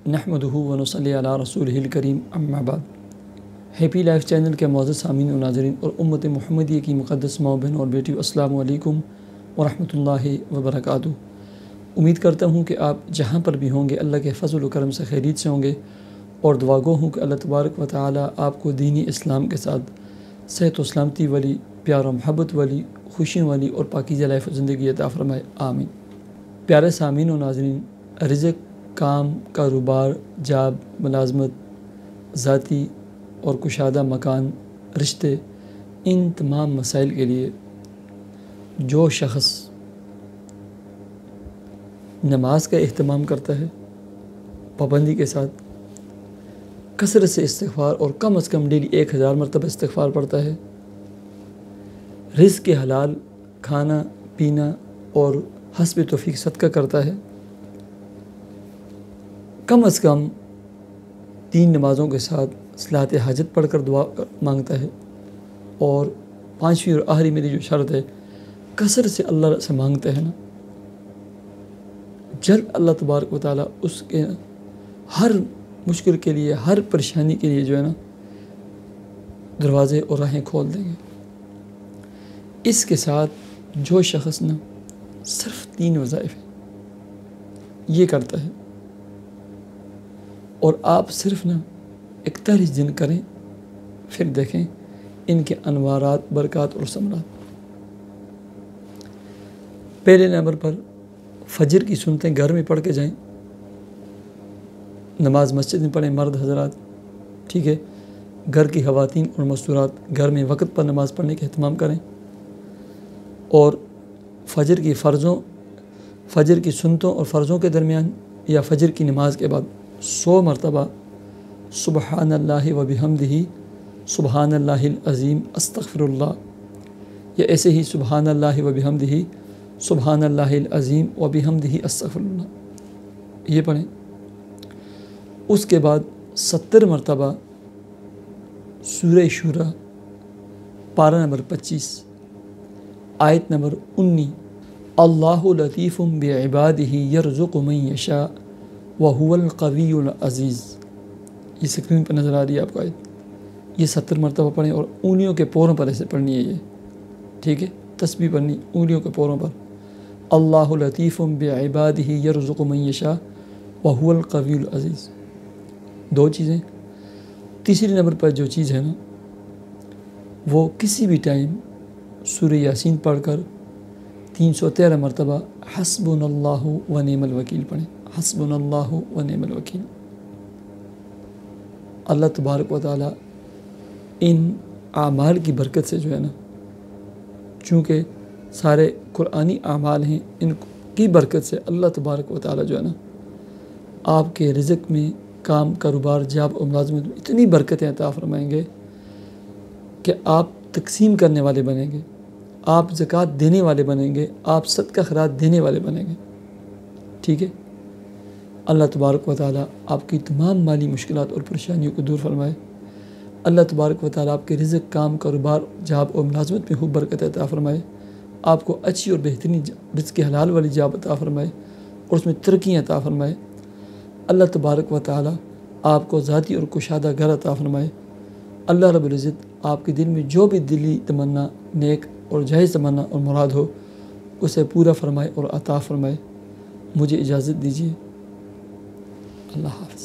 نحمدہ و نصلی علی رسولہ الکریم اما بعد۔ ہیپی لائف چینل کے معزز سامعین و ناظرین اور امت محمدیہ کی مقدس ماں بہن اور بیٹیوں، السلام علیکم ورحمۃ اللہ وبرکاتہ۔ امید کرتا ہوں کہ آپ جہاں پر بھی ہوں گے اللہ کے فضل و کرم سے خیریت سے ہوں گے، اور دعا گو ہوں کہ اللہ تبارک و تعالی آپ کو دینی اسلام کے ساتھ صحت و سلامتی والی، پیار و محبت والی، خوشیوں والی اور پاکیزہ لائف و زندگی عطا فرمائے، آمین۔ پیارے سامعین و ناظرین، رزق، کام، کاروبار، جاب، ملازمت، ذاتی اور کشادہ مکان، رشتے، ان تمام مسائل کے لیے جو شخص نماز کا اہتمام کرتا ہے پابندی کے ساتھ، کثرت سے استغفار اور کم از کم ڈیلی 1000 مرتبہ استغفار پڑھتا ہے، رزق کے حلال کھانا پینا اور حسب توفیق صدقہ کرتا ہے، کم از کم 3 نمازوں کے ساتھ صلاۃ حاجت پڑھ کر دعا مانگتا ہے، اور 5ویں اور آخری میری جو شرط ہے، کثرت سے اللہ سے مانگتا ہے نا، جلد اللہ تبارک و تعالیٰ اس کے ہر مشکل کے لیے، ہر پریشانی کے لیے جو ہے نا دروازے اور راہیں کھول دیں گے۔ اس کے ساتھ جو شخص نا صرف 3 وظائف یہ کرتا ہے، اور آپ صرف نا 41 دن کریں، پھر دیکھیں ان کے انوارات، برکات اور ثمرات۔ پہلے نمبر پر فجر کی سنتیں گھر میں پڑھ کے جائیں، نماز مسجد میں پڑھیں مرد حضرات، ٹھیک ہے، گھر کی خواتین اور مستورات گھر میں وقت پر نماز پڑھنے کا اہتمام کریں، اور فجر کی سنتوں اور فرضوں کے درمیان یا فجر کی نماز کے بعد 100 مرتبہ سبحان اللہ و بحمدہ، سبحان اللہ العظیم، استغفر اللہ، یا ایسے ہی سبحان اللہ و بحمدہ، سبحان اللہ العظیم و بحمدہ، استغفر اللہ، یہ پڑھیں۔ اس کے بعد 70 مرتبہ سورہ شورى، پارہ نمبر 25، آیت نمبر 19، اللہ لطیف بعبادہ یرزق من یشاء وہو القوی العزیز، یہ سکرین پر نظر آ رہی ہے آپ کو آیت، یہ 70 مرتبہ پڑھیں، اور انگلیوں کے پوروں پر ایسے پڑھنی ہے یہ، ٹھیک ہے، تسبیح پڑھنی انگلیوں کے پوروں پر، اللہ لطیف بعبادہ یرزق من یشاء وہو القوی العزیز۔ 2 چیزیں۔ تیسری نمبر پر جو چیز ہے نا، وہ کسی بھی ٹائم سورہ یاسین پڑھ کر 313 مرتبہ حسبنا اللہ و نعم الوکیل پڑھیں، حسبنا اللہ و نعم الوکیل۔ اللہ تبارک و تعالیٰ ان اعمال کی برکت سے جو ہے نا، چونکہ سارے قرآنی اعمال ہیں، ان کی برکت سے اللہ تبارک و تعالیٰ جو ہے نا آپ کے رزق میں، کام، کاروبار، جاب اور ملازمت میں اتنی برکتیں عطا فرمائیں گے کہ آپ تقسیم کرنے والے بنیں گے، آپ زکوٰۃ دینے والے بنیں گے، آپ صدقہ خیرات دینے والے بنیں گے، ٹھیک ہے۔ اللہ تبارک و تعالیٰ آپ کی تمام مالی مشکلات اور پریشانیوں کو دور فرمائے۔ اللہ تبارک و تعالیٰ آپ کے رزق، کام، کاروبار، جاب اور ملازمت میں خوب برکت عطا فرمائے، آپ کو اچھی اور بہترین رزق حلال والی جاب عطا فرمائے، اور اس میں ترقی عطا فرمائے۔ اللہ تبارک و تعالیٰ آپ کو ذاتی اور کشادہ گھر عطا فرمائے۔ اللہ رب العزت آپ کے دل میں جو بھی دلی تمنا، نیک اور جائز تمنا اور مراد ہو، اسے پورا فرمائے اور عطا فرمائے۔ مجھے اجازت دیجیے، اللہ حافظ۔